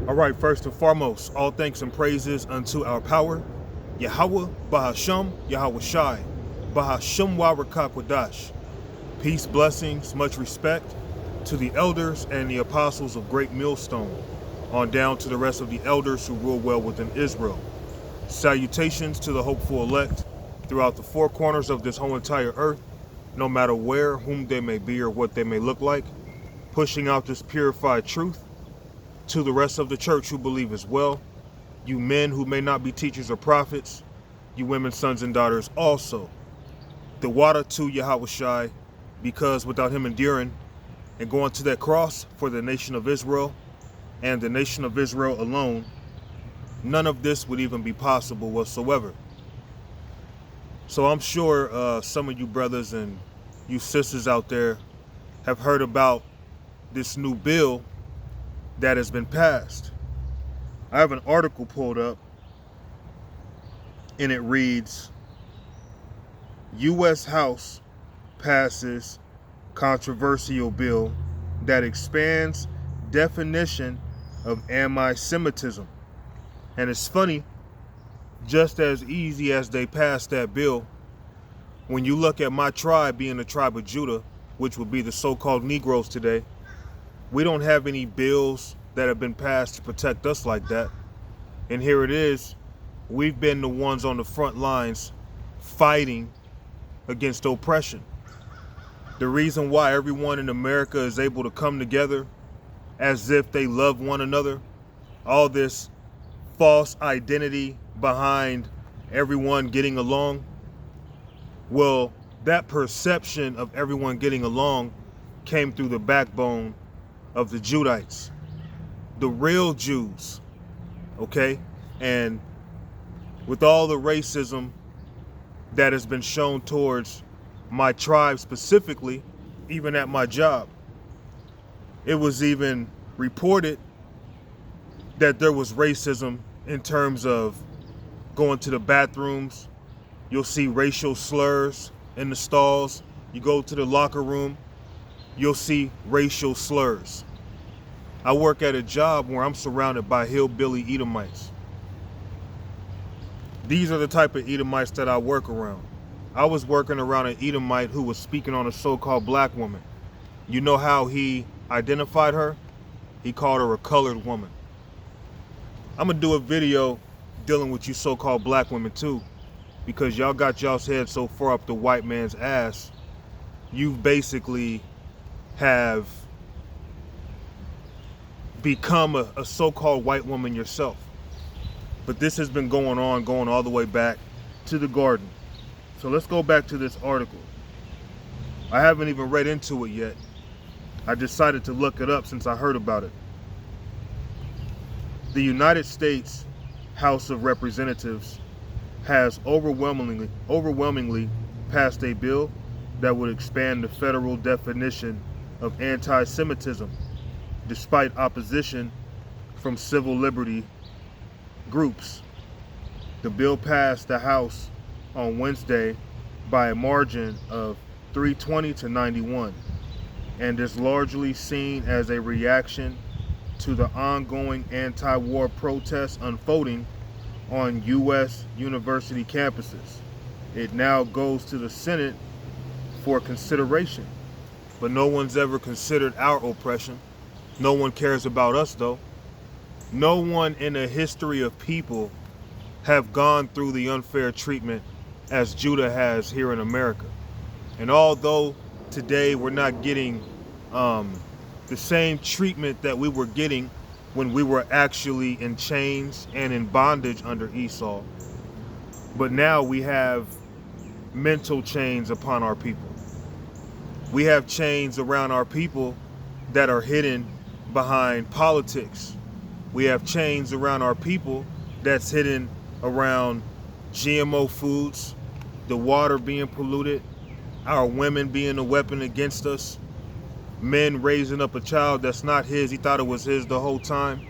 All right, first and foremost, all thanks and praises unto our power, Yahweh, Bahasham, Yahweh Shai, Bahasham Wawakakwadash. Peace, blessings, much respect to the elders and the apostles of Great Millstone, on down to the rest of the elders who rule well within Israel. Salutations to the hopeful elect throughout the four corners of this whole entire earth, no matter where, whom they may be, or what they may look like, pushing out this purified truth to the rest of the church who believe as well, you men who may not be teachers or prophets, you women, sons and daughters also. The water to Yahweh Shai, because without him enduring and going to that cross for the nation of Israel and the nation of Israel alone, none of this would even be possible whatsoever. So I'm sure some of you brothers and you sisters out there have heard about this new bill that has been passed. I have an article pulled up and it reads, U.S. House passes controversial bill that expands definition of anti-Semitism. And it's funny, just as easy as they passed that bill, when you look at my tribe being the tribe of Judah, which would be the so-called Negroes today, we don't have any bills that have been passed to protect us like that. And here it is, we've been the ones on the front lines fighting against oppression. The reason why everyone in America is able to come together as if they love one another, all this false identity behind everyone getting along, well, that perception of everyone getting along came through the backbone of the Judites, the real Jews, okay? And with all the racism that has been shown towards my tribe specifically, even at my job, it was even reported that there was racism in terms of going to the bathrooms. You'll see racial slurs in the stalls. You go to the locker room, you'll see racial slurs. I work at a job where I'm surrounded by hillbilly Edomites. These are the type of Edomites that I work around. I was working around an Edomite who was speaking on a so-called black woman. You know how he identified her? He called her a colored woman. I'm gonna do a video dealing with you so-called black women too, because y'all got y'all's head so far up the white man's ass, you basically have become a so-called white woman yourself. But this has been going all the way back to the garden. So let's go back to this article. I haven't even read into it yet. I decided to look it up since I heard about it. The United States House of Representatives has overwhelmingly passed a bill that would expand the federal definition of anti-Semitism, despite opposition from civil liberty groups. The bill passed the House on Wednesday by a margin of 320 to 91 and is largely seen as a reaction to the ongoing anti-war protests unfolding on U.S. university campuses. It now goes to the Senate for consideration, but no one's ever considered our oppression. No one cares about us though. No one in the history of people have gone through the unfair treatment as Judah has here in America. And although today we're not getting the same treatment that we were getting when we were actually in chains and in bondage under Esau, but now we have mental chains upon our people. We have chains around our people that are hidden behind politics. We have chains around our people that's hidden around GMO foods, the water being polluted, our women being a weapon against us, men raising up a child that's not his, he thought it was his the whole time,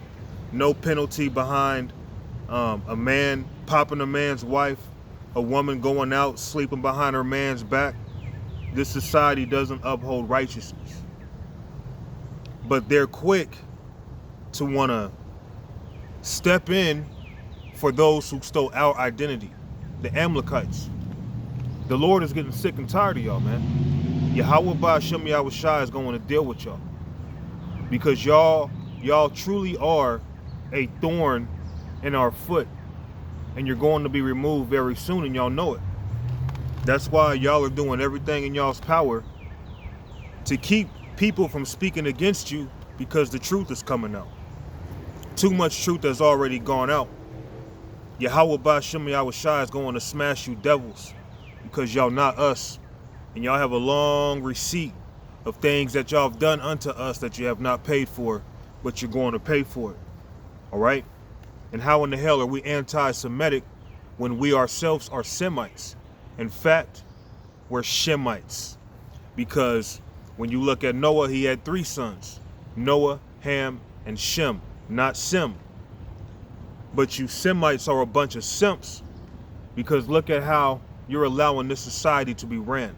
no penalty behind a man popping a man's wife, a woman going out sleeping behind her man's back. This society doesn't uphold righteousness. But they're quick to want to step in for those who stole our identity, the Amalekites. The Lord is getting sick and tired of y'all, man. Yahweh Ba'ashem Yahweh Shai is going to deal with y'all. Because y'all truly are a thorn in our foot. And you're going to be removed very soon, and y'all know it. That's why y'all are doing everything in y'all's power to keep people from speaking against you, because the truth is coming out. Too much truth has already gone out. Yahweh Ba'ashem Yahweh Shai is going to smash you devils, because y'all not us. And y'all have a long receipt of things that y'all have done unto us that you have not paid for, but you're going to pay for it. All right? And how in the hell are we anti-Semitic when we ourselves are Semites? In fact, we're Shemites. Because when you look at Noah, he had 3 sons. Noah, Ham, and Shem, not Sem. But you Semites are a bunch of simps, because look at how you're allowing this society to be ran.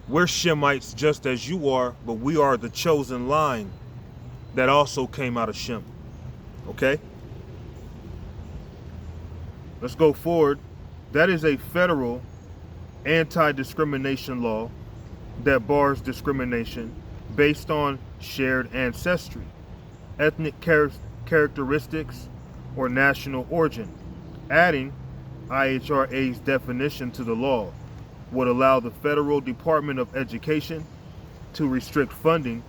We're Shemites just as you are, but we are the chosen line that also came out of Shem. Okay? Let's go forward. That is a federal anti-discrimination law that bars discrimination based on shared ancestry, ethnic characteristics, or national origin. Adding IHRA's definition to the law would allow the Federal Department of Education to restrict funding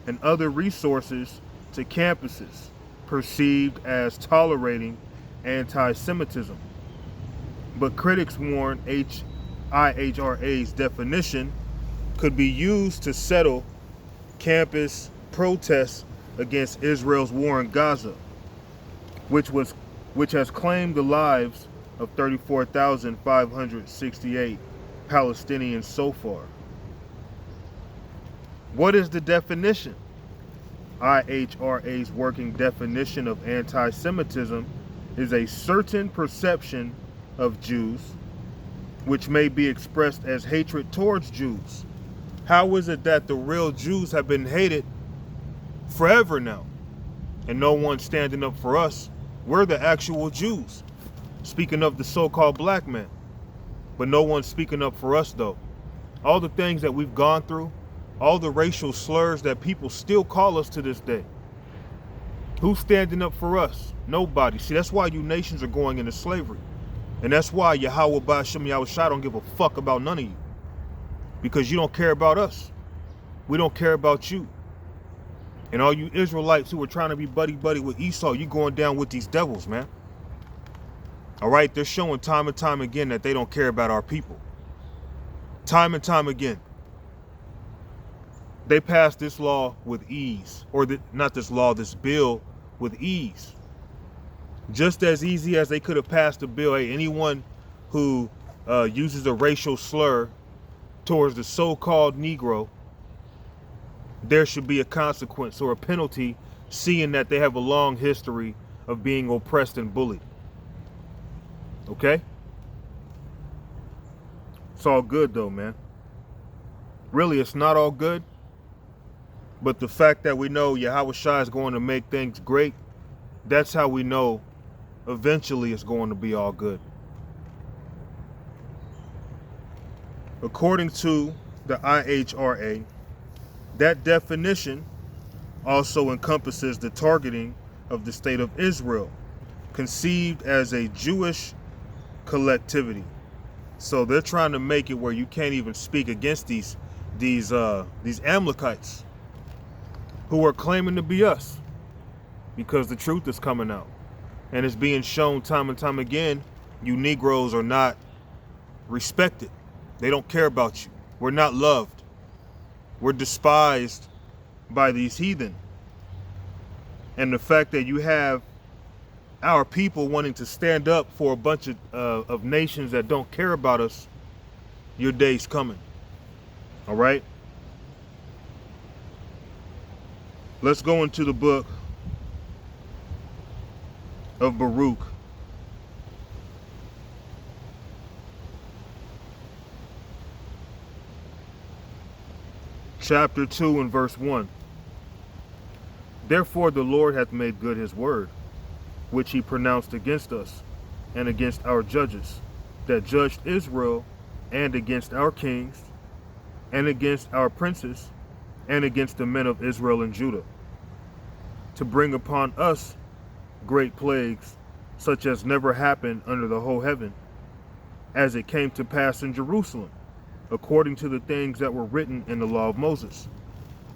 and other resources to campuses perceived as tolerating anti-Semitism. But critics warn IHRA's definition could be used to settle campus protests against Israel's war in Gaza, which has claimed the lives of 34,568 Palestinians so far. What is the definition? IHRA's working definition of anti-Semitism is a certain perception of Jews, which may be expressed as hatred towards Jews. How is it that the real Jews have been hated forever now, and no one's standing up for us? We're the actual Jews. Speaking of the so-called black man. But no one's speaking up for us, though. All the things that we've gone through, all the racial slurs that people still call us to this day. Who's standing up for us? Nobody. See, that's why you nations are going into slavery. And that's why Yahweh Ba'ashem Yahweh Shai don't give a fuck about none of you. Because you don't care about us. We don't care about you. And all you Israelites who are trying to be buddy-buddy with Esau, you going down with these devils, man. All right? They're showing time and time again that they don't care about our people. Time and time again. They passed this law with ease. Or not this law, this bill with ease. Just as easy as they could have passed a bill. Hey, anyone who uses a racial slur towards the so-called Negro, there should be a consequence or a penalty, seeing that they have a long history of being oppressed and bullied. Okay? It's all good though, man. Really, it's not all good. But the fact that we know Yahweh Shai is going to make things great, that's how we know eventually it's going to be all good. According to the IHRA, that definition also encompasses the targeting of the state of Israel, conceived as a Jewish collectivity. So they're trying to make it where you can't even speak against these Amalekites who are claiming to be us, because the truth is coming out. And it's being shown time and time again, you Negroes are not respected. They don't care about you. We're not loved. We're despised by these heathen. And the fact that you have our people wanting to stand up for a bunch of nations that don't care about us, your day's coming. All right? Let's go into the book of Baruch. Chapter 2 and verse 1. Therefore the Lord hath made good his word, which he pronounced against us, and against our judges, that judged Israel, and against our kings, and against our princes, and against the men of Israel and Judah, to bring upon us great plagues, such as never happened under the whole heaven, as it came to pass in Jerusalem, according to the things that were written in the law of Moses.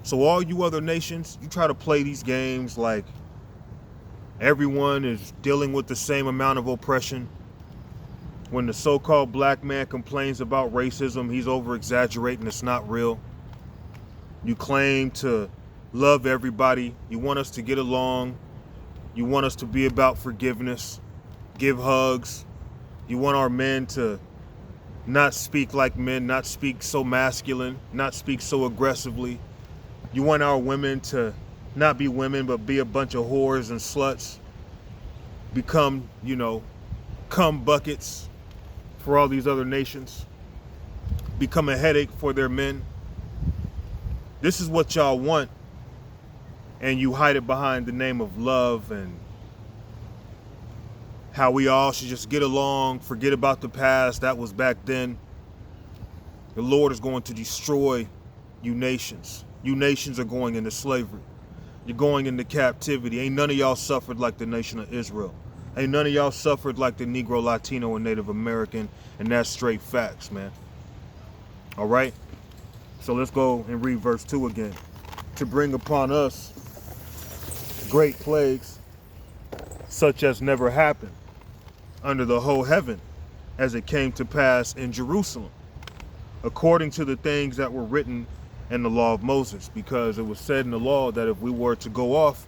So all you other nations, you try to play these games like everyone is dealing with the same amount of oppression. When the so-called black man complains about racism, he's over-exaggerating, it's not real. You claim to love everybody. You want us to get along. You want us to be about forgiveness, give hugs. You want our men to not speak like men, not speak so masculine, not speak so aggressively. You want our women to not be women, but be a bunch of whores and sluts. Become, cum buckets for all these other nations. Become a headache for their men. This is what y'all want. And you hide it behind the name of love and how we all should just get along, forget about the past. That was back then. The Lord is going to destroy you nations. You nations are going into slavery. You're going into captivity. Ain't none of y'all suffered like the nation of Israel. Ain't none of y'all suffered like the Negro, Latino, and Native American. And that's straight facts, man. All right? So let's go and read verse 2 again. To bring upon us great plagues, such as never happened under the whole heaven, as it came to pass in Jerusalem, according to the things that were written in the law of Moses. Because it was said in the law that if we were to go off,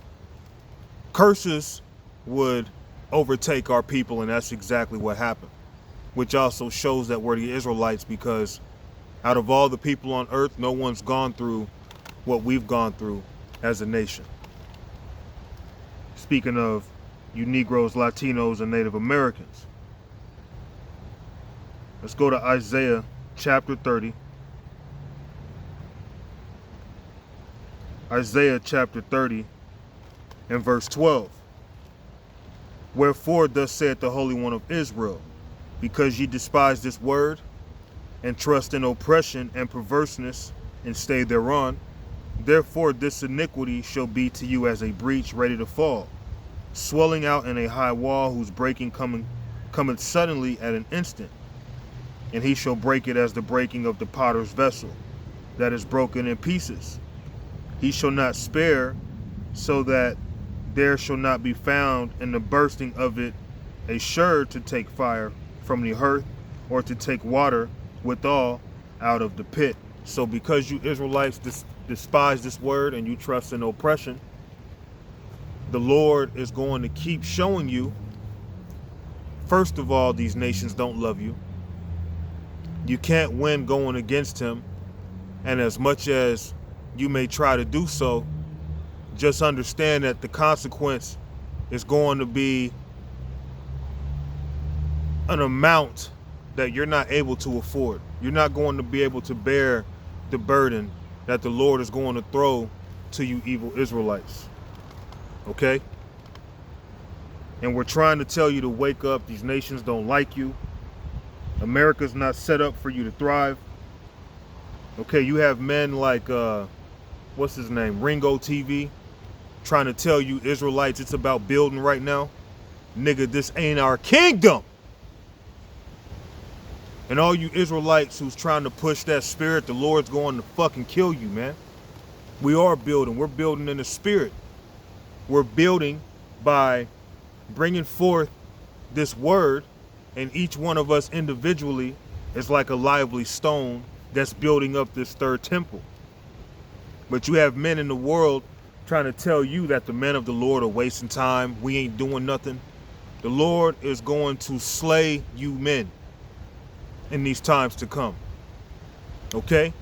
curses would overtake our people, and that's exactly what happened. Which also shows that we're the Israelites, because out of all the people on earth, no one's gone through what we've gone through as a nation. Speaking of you Negroes, Latinos, and Native Americans. Let's go to Isaiah chapter 30. Isaiah chapter 30 and verse 12. Wherefore thus saith the Holy One of Israel, because ye despise this word, and trust in oppression and perverseness, and stay thereon, therefore this iniquity shall be to you as a breach ready to fall, swelling out in a high wall, whose breaking cometh suddenly at an instant. And he shall break it as the breaking of the potter's vessel, that is broken in pieces. He shall not spare, so that there shall not be found in the bursting of it a sherd to take fire from the hearth, or to take water withal out of the pit. So because you Israelites despise this word and you trust in oppression, the Lord is going to keep showing you, first of all, these nations don't love you. You can't win going against him. And as much as you may try to do so, just understand that the consequence is going to be an amount that you're not able to afford. You're not going to be able to bear the burden that the Lord is going to throw to you evil Israelites. Okay? And we're trying to tell you to wake up. These nations don't like you. America's not set up for you to thrive. Okay, you have men like, what's his name? Ringo TV, trying to tell you Israelites it's about building right now. Nigga, this ain't our kingdom. And all you Israelites who's trying to push that spirit, the Lord's going to fucking kill you, man. We are building. We're building in the spirit. We're building by bringing forth this word, and each one of us individually is like a lively stone that's building up this third temple. But you have men in the world trying to tell you that the men of the Lord are wasting time. We ain't doing nothing. The Lord is going to slay you men in these times to come. Okay?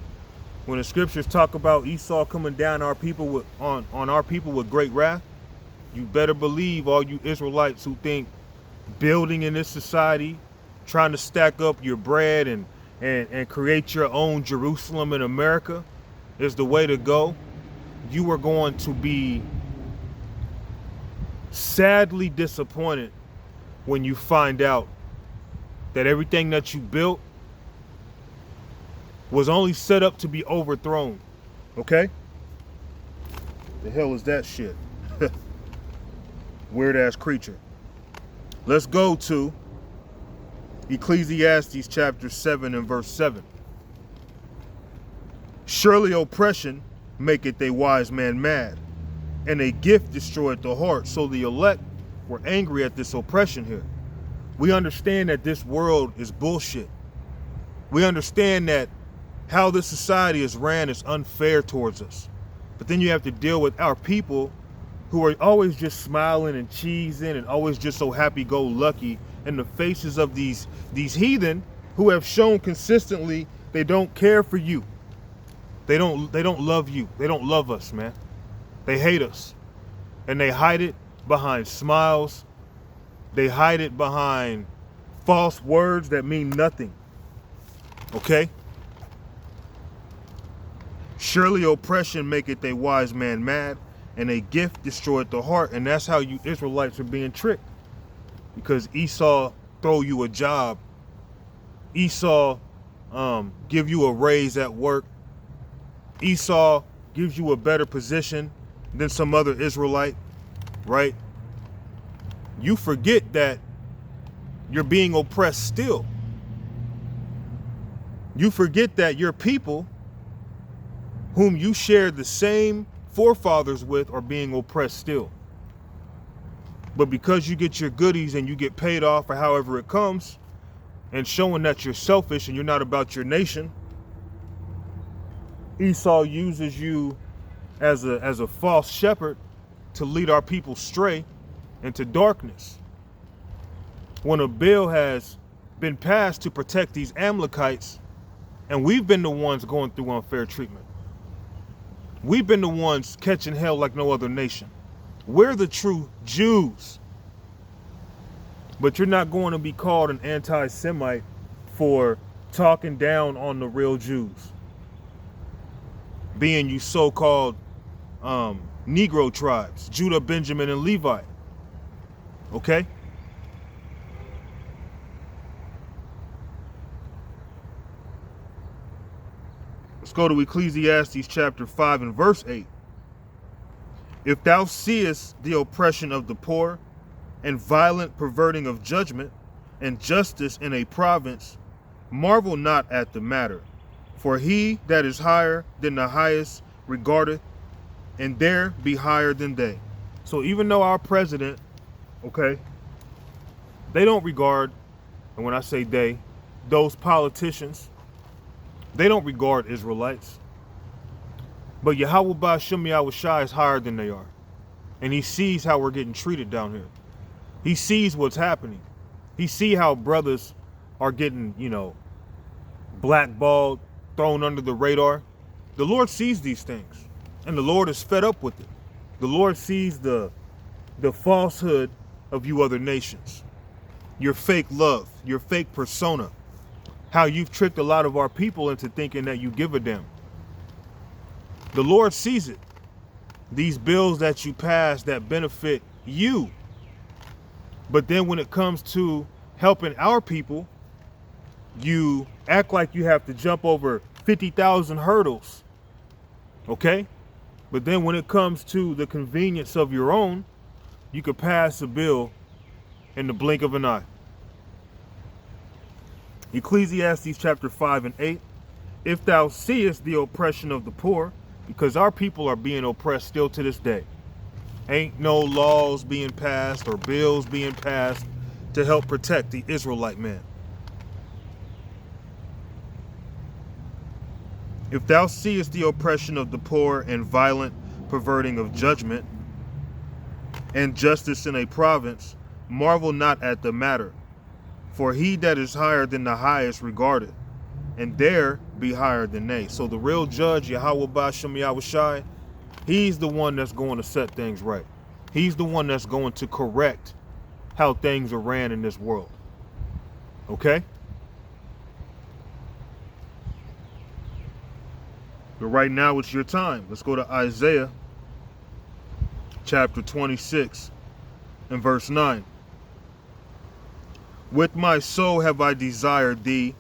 When the scriptures talk about Esau coming down our people with on our people with great wrath, you better believe, all you Israelites who think building in this society, trying to stack up your bread and create your own Jerusalem in America is the way to go. You are going to be sadly disappointed when you find out that everything that you built was only set up to be overthrown. Okay? The hell is that shit? Weird ass creature. Let's go to Ecclesiastes chapter 7 and verse 7. Surely oppression maketh a wise man mad, and a gift destroyeth the heart. So the elect were angry at this oppression here. We understand that this world is bullshit. We understand that how this society is ran is unfair towards us. But then you have to deal with our people who are always just smiling and cheesing and always just so happy-go-lucky in the faces of these heathen who have shown consistently they don't care for you. They don't love you. They don't love us, man. They hate us. And they hide it behind smiles. They hide it behind false words that mean nothing. Okay? Surely oppression maketh a wise man mad, and a gift destroyeth the heart. And that's how you Israelites are being tricked. Because Esau throw you a job. Esau give you a raise at work. Esau gives you a better position than some other Israelite, right? You forget that you're being oppressed still. You forget that your people, whom you share the same forefathers with, are being oppressed still. But because you get your goodies and you get paid off or however it comes, and showing that you're selfish and you're not about your nation, Esau uses you as a false shepherd to lead our people stray into darkness. When a bill has been passed to protect these Amalekites, and we've been the ones going through unfair treatment. We've been the ones catching hell like no other nation. We're the true Jews. But you're not going to be called an anti-Semite for talking down on the real Jews. Being you so-called Negro tribes, Judah, Benjamin, and Levi. Okay? Let's go to Ecclesiastes chapter 5 and verse 8. If thou seest the oppression of the poor, and violent perverting of judgment, and justice in a province, marvel not at the matter. For he that is higher than the highest regardeth, and there be higher than they. So even though our president, okay, they don't regard, and when I say they, those politicians, they don't regard Israelites. But Yahweh Ba'Shem Yahushai is higher than they are. And he sees how we're getting treated down here. He sees what's happening. He sees how brothers are getting, blackballed, thrown under the radar. The Lord sees these things. And the Lord is fed up with it. The Lord sees the falsehood of you other nations. Your fake love, your fake persona. How you've tricked a lot of our people into thinking that you give a damn. The Lord sees it. These bills that you pass that benefit you. But then when it comes to helping our people, you act like you have to jump over 50,000 hurdles. Okay? But then when it comes to the convenience of your own, you could pass a bill in the blink of an eye. Ecclesiastes chapter 5 and 8. If thou seest the oppression of the poor, because our people are being oppressed still to this day. Ain't no laws being passed or bills being passed to help protect the Israelite man. If thou seest the oppression of the poor and violent perverting of judgment and justice in a province, marvel not at the matter. For he that is higher than the highest regardeth, and there be higher than they. So the real judge, Yahweh Ba'Shem Yahushai, he's the one that's going to set things right. He's the one that's going to correct how things are ran in this world. Okay? But right now it's your time. Let's go to Isaiah chapter 26 In verse 9, with my soul have I desired thee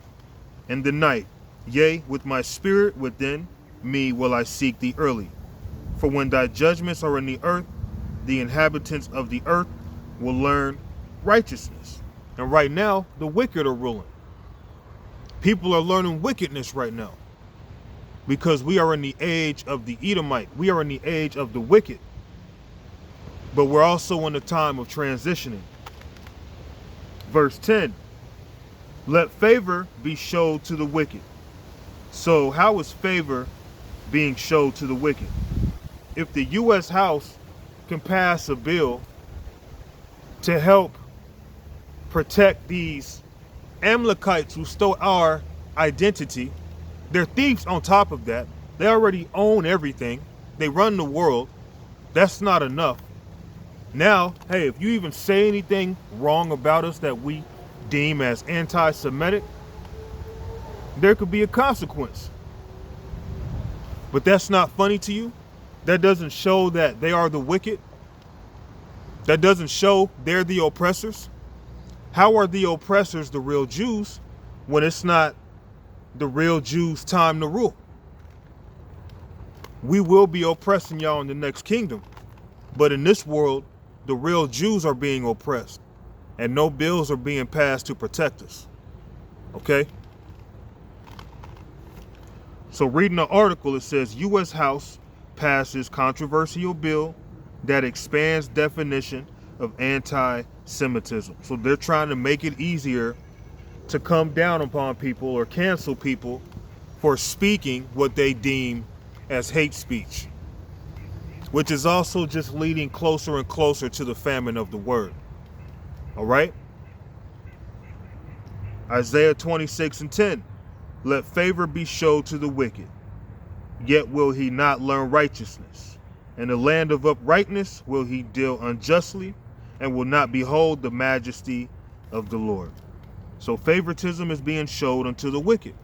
in the night, yea, with my spirit within me will I seek thee early. For when thy judgments are in the earth, the inhabitants of the earth will learn righteousness. And right now, the wicked are ruling. People are learning wickedness right now because we are in the age of the Edomite. We are in the age of the wicked. But we're also in the time of transitioning. Verse 10, let favor be showed to the wicked. So how is favor being showed to the wicked? If the U.S. House can pass a bill to help protect these Amalekites who stole our identity, they're thieves on top of that. They already own everything. They run the world. That's not enough. Now, hey, if you even say anything wrong about us that we deem as anti-Semitic, there could be a consequence. But that's not funny to you? That doesn't show that they are the wicked? That doesn't show they're the oppressors? How are the oppressors the real Jews when it's not the real Jews' time to rule? We will be oppressing y'all in the next kingdom. But in this world, the real Jews are being oppressed and no bills are being passed to protect us. Okay? So reading the article, it says U.S. House passes controversial bill that expands definition of anti-Semitism. So they're trying to make it easier to come down upon people or cancel people for speaking what they deem as hate speech, which is also just leading closer and closer to the famine of the word. All right? Isaiah 26:10. Let favor be showed to the wicked, yet will he not learn righteousness. In the land of uprightness will he deal unjustly, and will not behold the majesty of the Lord. So favoritism is being showed unto the wicked.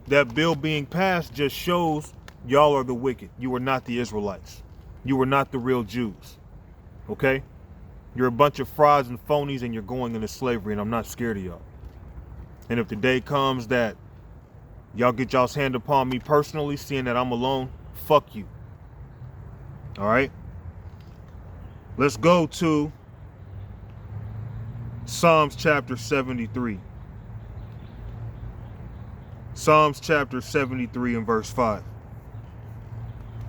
That bill being passed just shows y'all are the wicked. You are not the Israelites. You are not the real Jews. Okay? You're a bunch of frauds and phonies and you're going into slavery, and I'm not scared of y'all. And if the day comes that y'all get y'all's hand upon me personally, seeing that I'm alone, fuck you. All right? Let's go to Psalms chapter 73. Psalms chapter 73 and verse 5.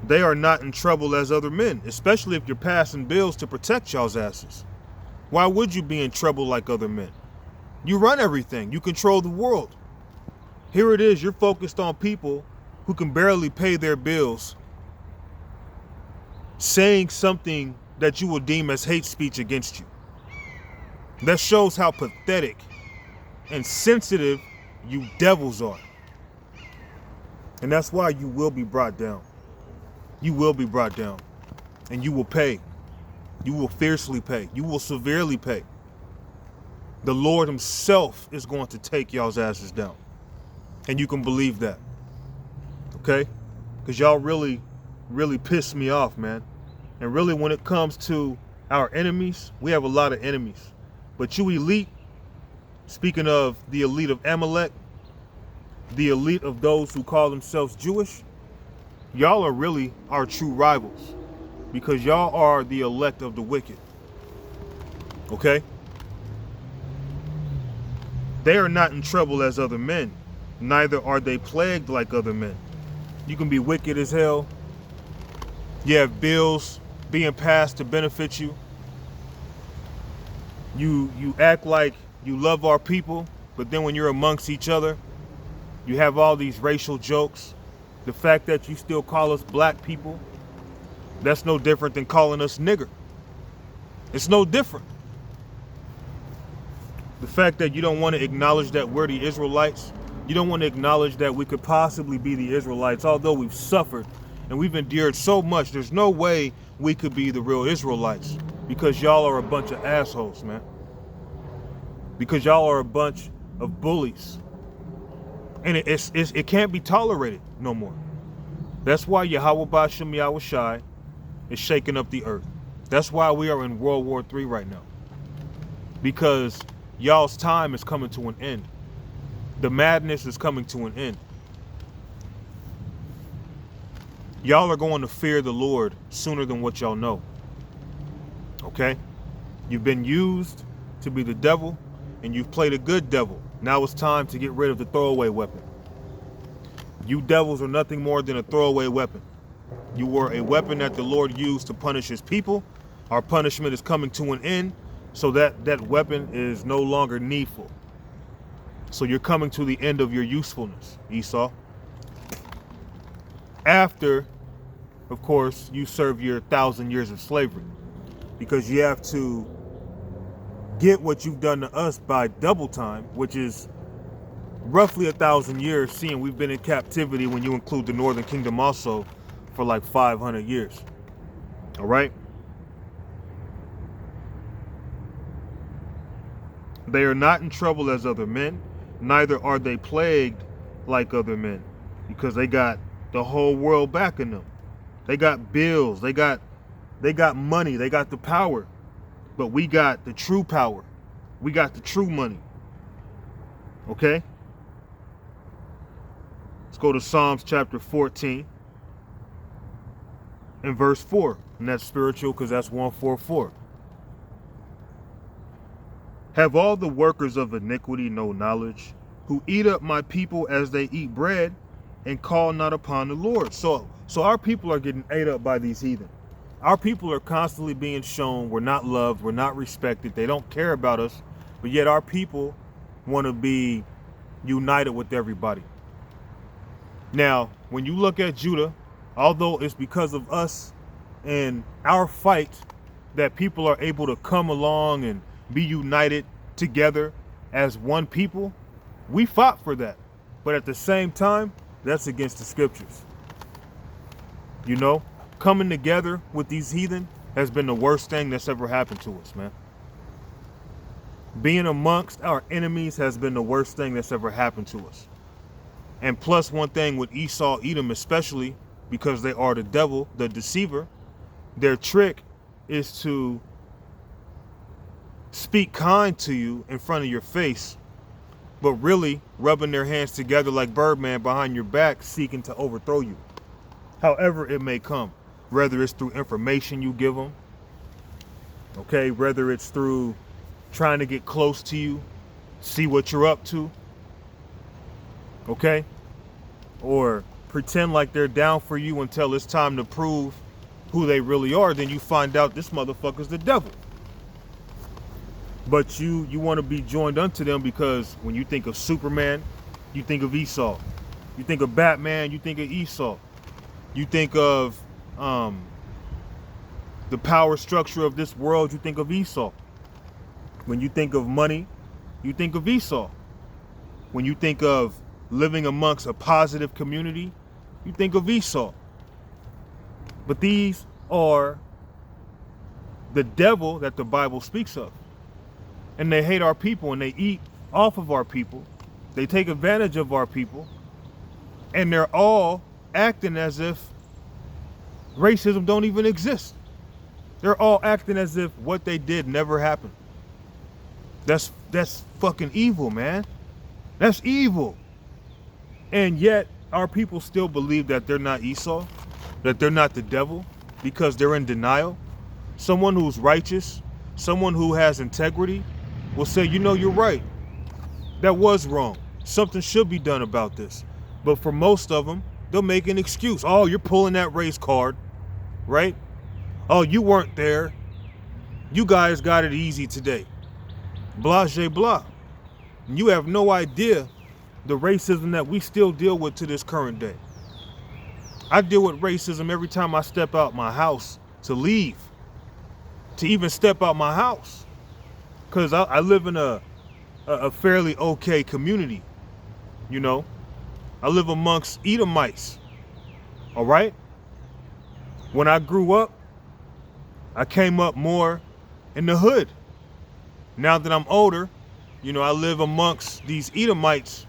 They are not in trouble as other men, especially if you're passing bills to protect y'all's asses. Why would you be in trouble like other men? You run everything. You control the world. Here it is. You're focused on people who can barely pay their bills, saying something that you would deem as hate speech against you. That shows how pathetic and sensitive you devils are. And that's why you will be brought down. You will be brought down. And you will pay. You will fiercely pay. You will severely pay. The Lord himself is going to take y'all's asses down. And you can believe that. Okay? Because y'all really, really piss me off, man. And really, when it comes to our enemies, we have a lot of enemies. But you elite, speaking of the elite of Amalek, the elite of those who call themselves Jewish, y'all are really our true rivals. Because y'all are the elect of the wicked. Okay? They are not in trouble as other men. Neither are they plagued like other men. You can be wicked as hell. You have bills being passed to benefit you. You act like you love our people, but then when you're amongst each other, you have all these racial jokes. The fact that you still call us black people, that's no different than calling us nigger. It's no different. The fact that you don't want to acknowledge that we're the Israelites, you don't want to acknowledge that we could possibly be the Israelites, although we've suffered and we've endured so much, there's no way we could be the real Israelites because y'all are a bunch of assholes, man. Because y'all are a bunch of bullies. And it can't be tolerated no more. That's why Yahweh Ba'Shem Yahweh Shai is shaking up the earth. That's why we are in World War III right now. because y'all's time is coming to an end. The madness is coming to an end. Y'all are going to fear the Lord sooner than what y'all know. Okay? You've been used to be the devil, and you've played a good devil. Now it's time to get rid of the throwaway weapon. You devils are nothing more than a throwaway weapon. You were a weapon that the Lord used to punish his people. Our punishment is coming to an end, so that weapon is no longer needful. So you're coming to the end of your usefulness, Esau. After, of course, you serve your 1,000 years of slavery, because you have to get what you've done to us by double time, which is roughly 1,000 years, seeing we've been in captivity when you include the Northern Kingdom also for like 500 years. All right? They are not in trouble as other men, neither are they plagued like other men, because they got the whole world backing them. They got bills, they got money, they got the power. But we got the true power. We got the true money. Okay? Let's go to Psalms chapter 14 and verse 4. And that's spiritual because that's 144. Have all the workers of iniquity no knowledge, who eat up my people as they eat bread, and call not upon the Lord? So our people are getting ate up by these heathen. Our people are constantly being shown we're not loved, we're not respected, they don't care about us, but yet our people want to be united with everybody. Now, when you look at Judah, although it's because of us and our fight that people are able to come along and be united together as one people, we fought for that. But at the same time, that's against the scriptures. You know? Coming together with these heathen has been the worst thing that's ever happened to us, man. Being amongst our enemies has been the worst thing that's ever happened to us. And plus, one thing with Esau, Edom especially, because they are the devil, the deceiver, their trick is to speak kind to you in front of your face, but really rubbing their hands together like Birdman behind your back, seeking to overthrow you. However it may come. Whether it's through information you give them, okay, whether it's through trying to get close to you, see what you're up to, okay, or pretend like they're down for you until it's time to prove who they really are, then you find out this motherfucker's the devil. But you want to be joined unto them because when you think of Superman, you think of Esau. You think of Batman, you think of Esau. You think of the power structure of this world, you think of Esau. When you think of money, you think of Esau. When you think of living amongst a positive community, you think of Esau. But these are the devil that the Bible speaks of. And they hate our people and they eat off of our people. They take advantage of our people. And they're all acting as if racism don't even exist. They're all acting as if what they did never happened. That's fucking evil, man. That's evil. And yet our people still believe that they're not Esau, that they're not the devil, because they're in denial. Someone who's righteous, someone who has integrity will say, you know, you're right. That was wrong. Something should be done about this. But for most of them, they'll make an excuse. Oh, you're pulling that race card, right? Oh, you weren't there. You guys got it easy today. Blah, blah. And you have no idea the racism that we still deal with to this current day. I deal with racism every time I step out my house to leave, to even step out my house. Because I live in a fairly okay community, you know. I live amongst Edomites, all right? When I grew up, I came up more in the hood. Now that I'm older, you know, I live amongst these Edomites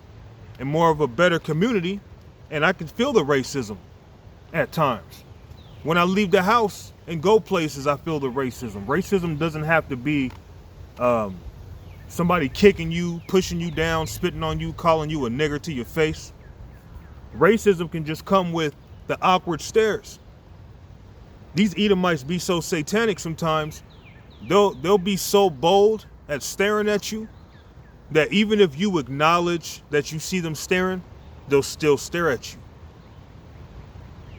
in more of a better community, and I can feel the racism at times. When I leave the house and go places, I feel the racism. Racism doesn't have to be somebody kicking you, pushing you down, spitting on you, calling you a nigger to your face. Racism can just come with the awkward stares. These Edomites be so satanic sometimes. They'll be so bold at staring at you that even if you acknowledge that you see them staring, they'll still stare at you.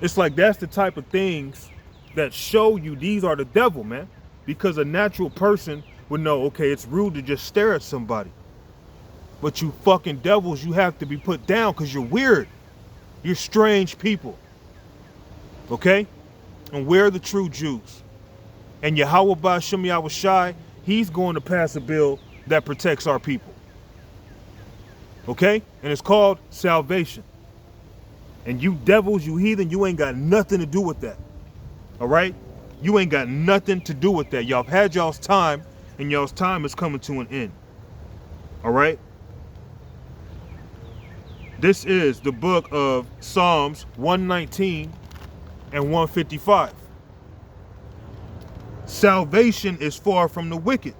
It's like that's the type of things that show you these are the devil, man. Because a natural person would know, okay, it's rude to just stare at somebody. But you fucking devils, you have to be put down because you're weird. You're strange people. Okay? And we're the true Jews. And Yahweh Ba'Shem Yahushai, he's going to pass a bill that protects our people. Okay? And it's called salvation. And you devils, you heathen, you ain't got nothing to do with that. All right? You ain't got nothing to do with that. Y'all have had y'all's time, and y'all's time is coming to an end. All right? This is the book of Psalms 119 and 155. Salvation is far from the wicked,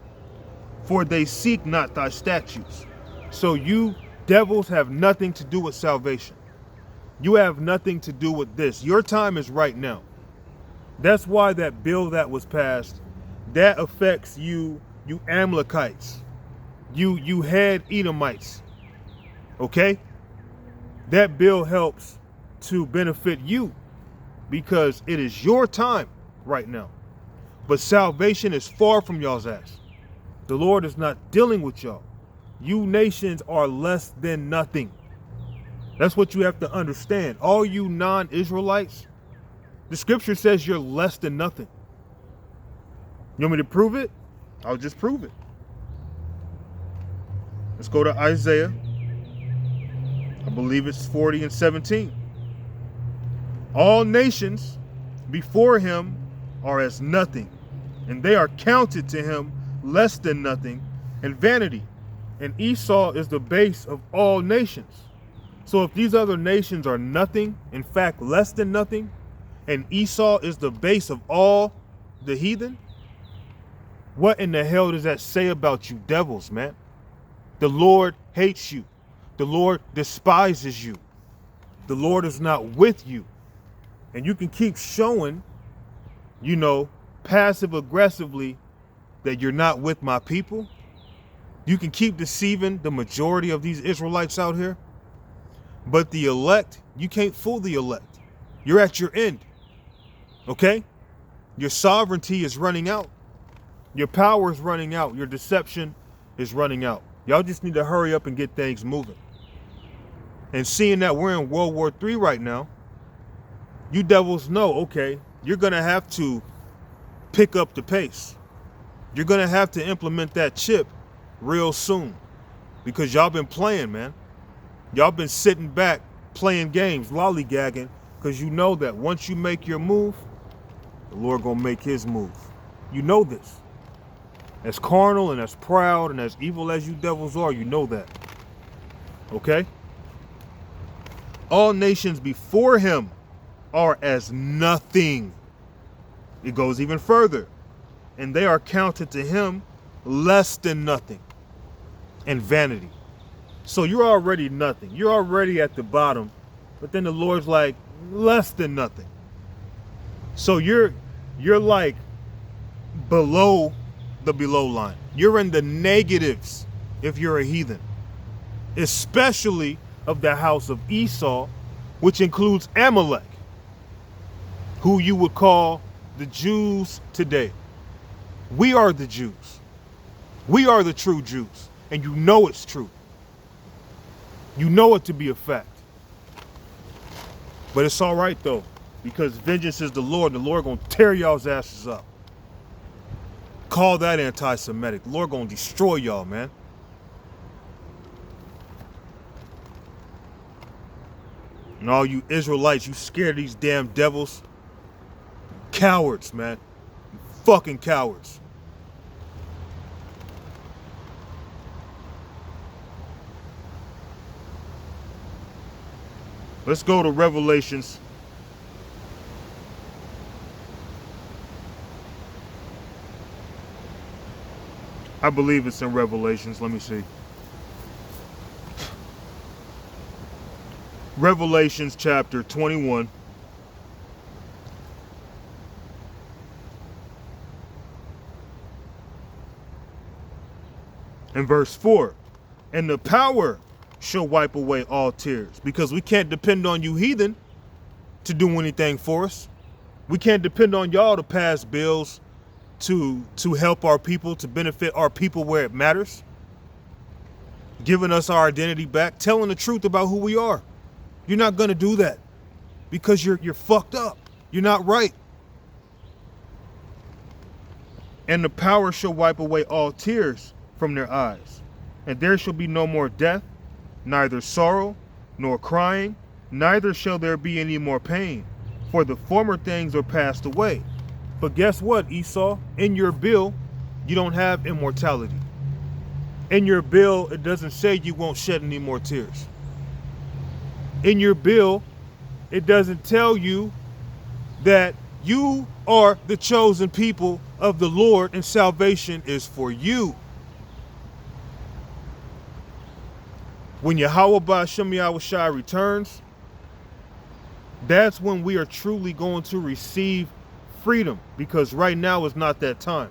for they seek not thy statutes. So you devils have nothing to do with salvation. You have nothing to do with this. Your time is right now. That's why that bill that was passed, that affects you Amalekites, you head Edomites, okay? That bill helps to benefit you because it is your time right now. But salvation is far from y'all's ass. The Lord is not dealing with y'all. You nations are less than nothing. That's what you have to understand. All you non-Israelites, the scripture says you're less than nothing. You want me to prove it? I'll just prove it. Let's go to Isaiah. I believe it's 40 and 17. All nations before him are as nothing, and they are counted to him less than nothing and vanity. And Esau is the base of all nations. So if these other nations are nothing, in fact, less than nothing, and Esau is the base of all the heathen, what in the hell does that say about you devils, man? The Lord hates you. The Lord despises you. The Lord is not with you. And you can keep showing, passive aggressively that you're not with my people. You can keep deceiving the majority of these Israelites out here. But the elect, you can't fool the elect. You're at your end. Okay? Your sovereignty is running out. Your power is running out. Your deception is running out. Y'all just need to hurry up and get things moving. And seeing that we're in World War III right now, you devils know, okay, you're going to have to pick up the pace. You're going to have to implement that chip real soon. Because y'all been playing, man. Y'all been sitting back, playing games, lollygagging, because you know that once you make your move, the Lord gonna make his move. You know this. As carnal and as proud and as evil as you devils are, you know that. Okay? All nations before him are as nothing. It goes even further. And they are counted to him less than nothing and vanity. So you're already nothing. You're already at the bottom. But then the Lord's like, less than nothing. So you're like below the below line. You're in the negatives if you're a heathen. Especially of the house of Esau, which includes Amalek, who you would call the Jews today. We are the Jews. We are the true Jews. And you know it's true. You know it to be a fact. But it's all right, though, because vengeance is the Lord. The Lord going to tear y'all's asses up. Call that anti-Semitic. The Lord going to destroy y'all, man. And all you Israelites, you scared of these damn devils. Cowards, man. Fucking cowards. Let's go to Revelations. I believe it's in Revelations. Let me see. Revelations chapter 21. And verse 4. And the power shall wipe away all tears. Because we can't depend on you heathen to do anything for us. We can't depend on y'all to pass bills to help our people, to benefit our people where it matters. Giving us our identity back, telling the truth about who we are. You're not going to do that because you're fucked up. You're not right. And the power shall wipe away all tears from their eyes. And there shall be no more death, neither sorrow, nor crying, neither shall there be any more pain. For the former things are passed away. But guess what, Esau? In your bill, you don't have immortality. In your bill, it doesn't say you won't shed any more tears. In your bill, it doesn't tell you that you are the chosen people of the Lord and salvation is for you. When Yahweh Ba'Shem Yahushua returns, that's when we are truly going to receive freedom, because right now is not that time.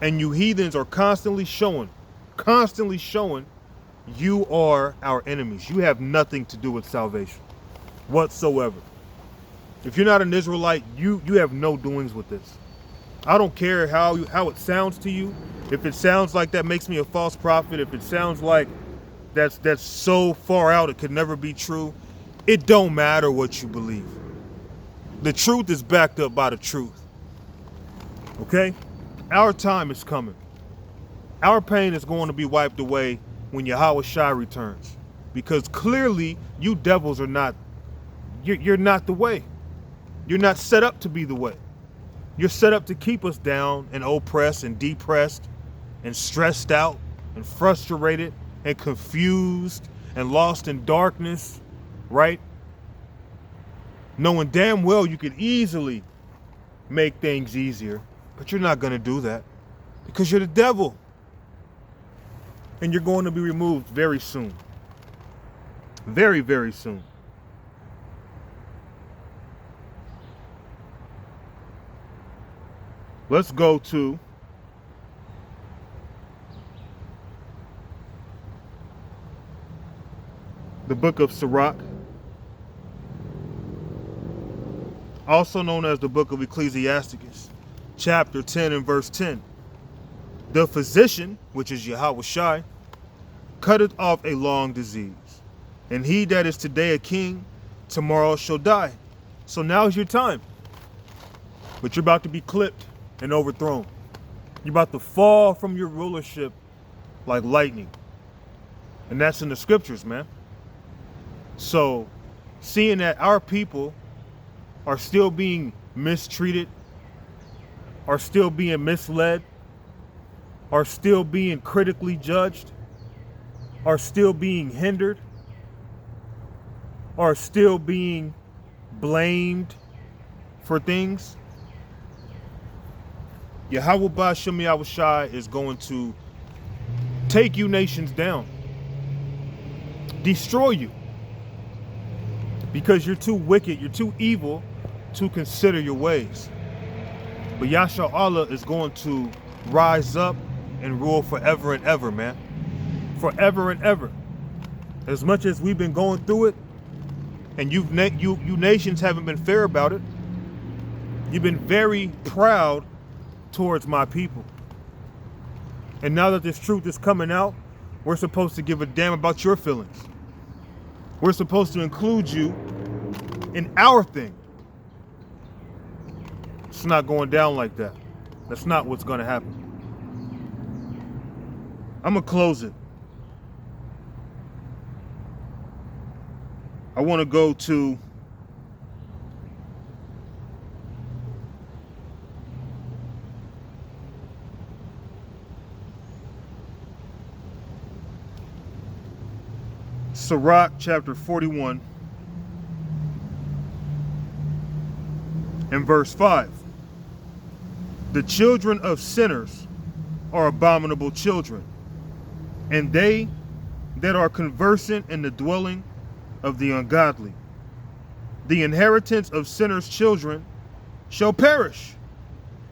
And you heathens are constantly showing you are our enemies. You have nothing to do with salvation whatsoever. If you're not an Israelite, you have no doings with this. I don't care how it sounds to you. If it sounds like that makes me a false prophet, if it sounds like that's so far out it could never be true, it don't matter what you believe. The truth is backed up by the truth. Okay? Our time is coming. Our pain is going to be wiped away when Yahushua returns. Because clearly you devils are not, you're not the way. You're not set up to be the way. You're set up to keep us down and oppressed and depressed and stressed out and frustrated and confused and lost in darkness, right? Knowing damn well you could easily make things easier, but you're not going to do that because you're the devil. And you're going to be removed very soon. Very, very soon. Let's go to the book of Sirach, also known as the book of Ecclesiasticus, chapter 10 and verse 10. The physician, which is Yahushua, cutteth off a long disease, and he that is today a king, tomorrow shall die. So now's your time. But you're about to be clipped and overthrown. You're about to fall from your rulership like lightning. And that's in the scriptures, man. So, seeing that our people are still being mistreated, are still being misled, are still being critically judged, are still being hindered, are still being blamed for things, Yahweh Ba'Shem Yahushua is going to take you nations down, destroy you, because you're too wicked, you're too evil to consider your ways. But Yahshua Allah is going to rise up and rule forever and ever, man. Forever and ever. As much as we've been going through it, and you nations haven't been fair about it, you've been very proud towards my people. And now that this truth is coming out, we're supposed to give a damn about your feelings. We're supposed to include you in our thing. It's not going down like that. That's not what's going to happen. I'm going to close it. I want to go to Sirach chapter 41 and verse 5. The children of sinners are abominable children, and they that are conversant in the dwelling of the ungodly. The inheritance of sinners' children shall perish,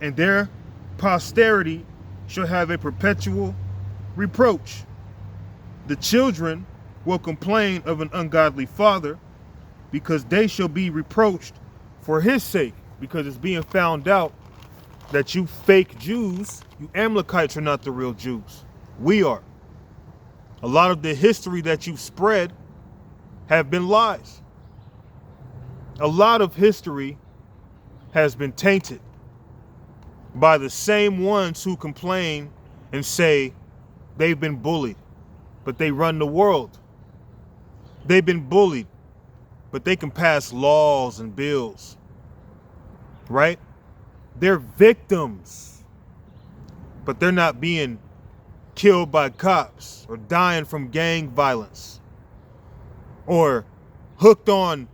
and their posterity shall have a perpetual reproach. The children will complain of an ungodly father, because they shall be reproached for his sake, because it's being found out that you fake Jews, you Amalekites, are not the real Jews. We are. A lot of the history that you've spread have been lies. A lot of history has been tainted by the same ones who complain and say they've been bullied, but they run the world. They've been bullied, but they can pass laws and bills, right? They're victims, but they're not being killed by cops or dying from gang violence or hooked on,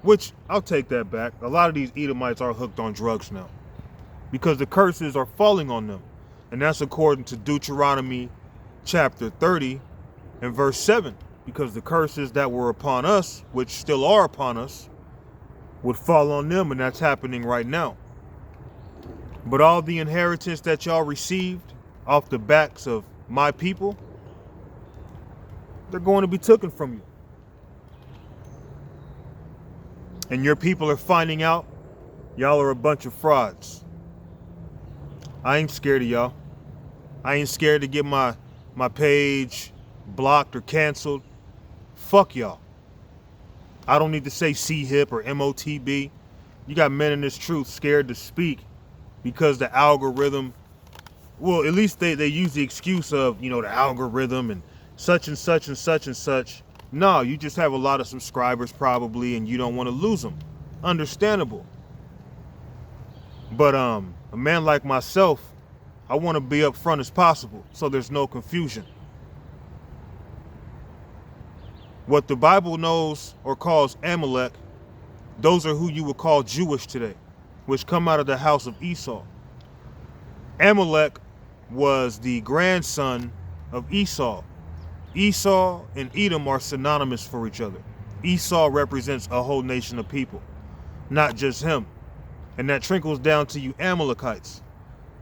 which I'll take that back. A lot of these Edomites are hooked on drugs now because the curses are falling on them. And that's according to Deuteronomy chapter 30 and verse 7, because the curses that were upon us, which still are upon us, would fall on them, and that's happening right now. But all the inheritance that y'all received off the backs of my people, they're going to be taken from you. And your people are finding out y'all are a bunch of frauds. I ain't scared of y'all. I ain't scared to get my page blocked or canceled. Fuck y'all. I don't need to say C-HIP or MOTB. You got men in this truth scared to speak because the algorithm, well, at least they use the excuse of, you know, the algorithm and such and such and such and such. No, you just have a lot of subscribers probably and you don't want to lose them. Understandable. But a man like myself, I want to be upfront as possible so there's no confusion. What the Bible knows or calls Amalek, those are who you would call Jewish today, which come out of the house of Esau. Amalek was the grandson of Esau. Esau and Edom are synonymous for each other. Esau represents a whole nation of people, not just him. And that trickles down to you Amalekites,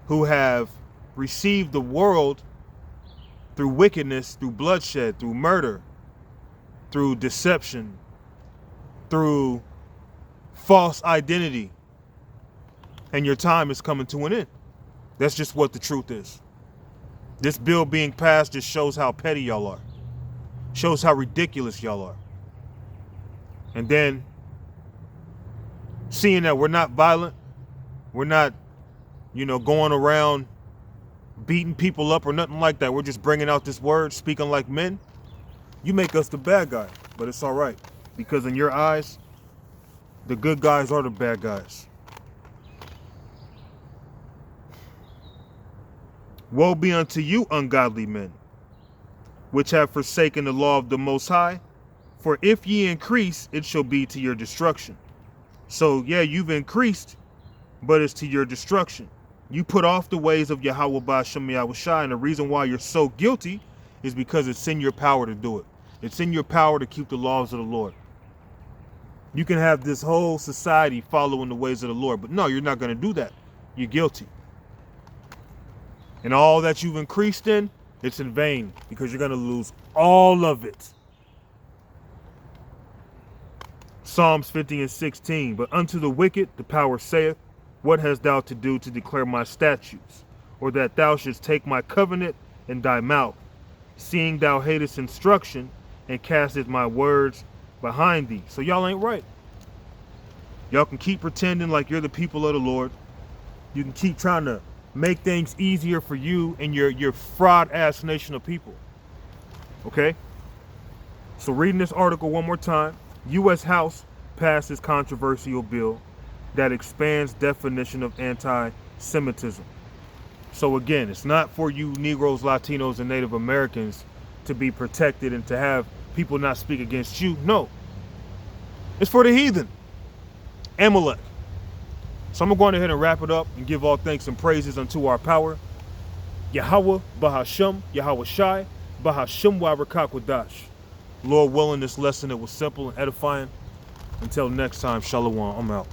who have received the world through wickedness, through bloodshed, through murder, through deception, through false identity. And your time is coming to an end. That's just what the truth is. This bill being passed just shows how petty y'all are. Shows how ridiculous y'all are. And then, seeing that we're not violent, we're not, you know, going around beating people up or nothing like that. We're just bringing out this word, speaking like men. You make us the bad guy, but it's all right. Because in your eyes, the good guys are the bad guys. Woe be unto you, ungodly men, which have forsaken the law of the Most High. For if ye increase, it shall be to your destruction. So, yeah, you've increased, but it's to your destruction. You put off the ways of Yahweh Ba'ashem Yahushai, and the reason why you're so guilty is because it's in your power to do it. It's in your power to keep the laws of the Lord. You can have this whole society following the ways of the Lord, but no, you're not going to do that. You're guilty. And all that you've increased in, it's in vain, because you're going to lose all of it. Psalms 50 and 16, but unto the wicked the power saith, what hast thou to do to declare my statutes, or that thou shouldst take my covenant in thy mouth, seeing thou hatest instruction, and casteth my words behind thee. So y'all ain't right. Y'all can keep pretending like you're the people of the Lord. You can keep trying to make things easier for you and your fraud ass nation of people. Okay? So reading this article one more time. U.S. House passes controversial bill that expands definition of anti-Semitism. So again, it's not for you Negroes, Latinos, and Native Americans to be protected and to have people not speak against you. No. It's for the heathen. Amalek. So I'm going to go on ahead and wrap it up and give all thanks and praises unto our power, Yahweh, Bahashem, Yahweh Shai, Bahashem Wa Rakakwadash. Lord willing, this lesson, it was simple and edifying. Until next time, Shalom. I'm out.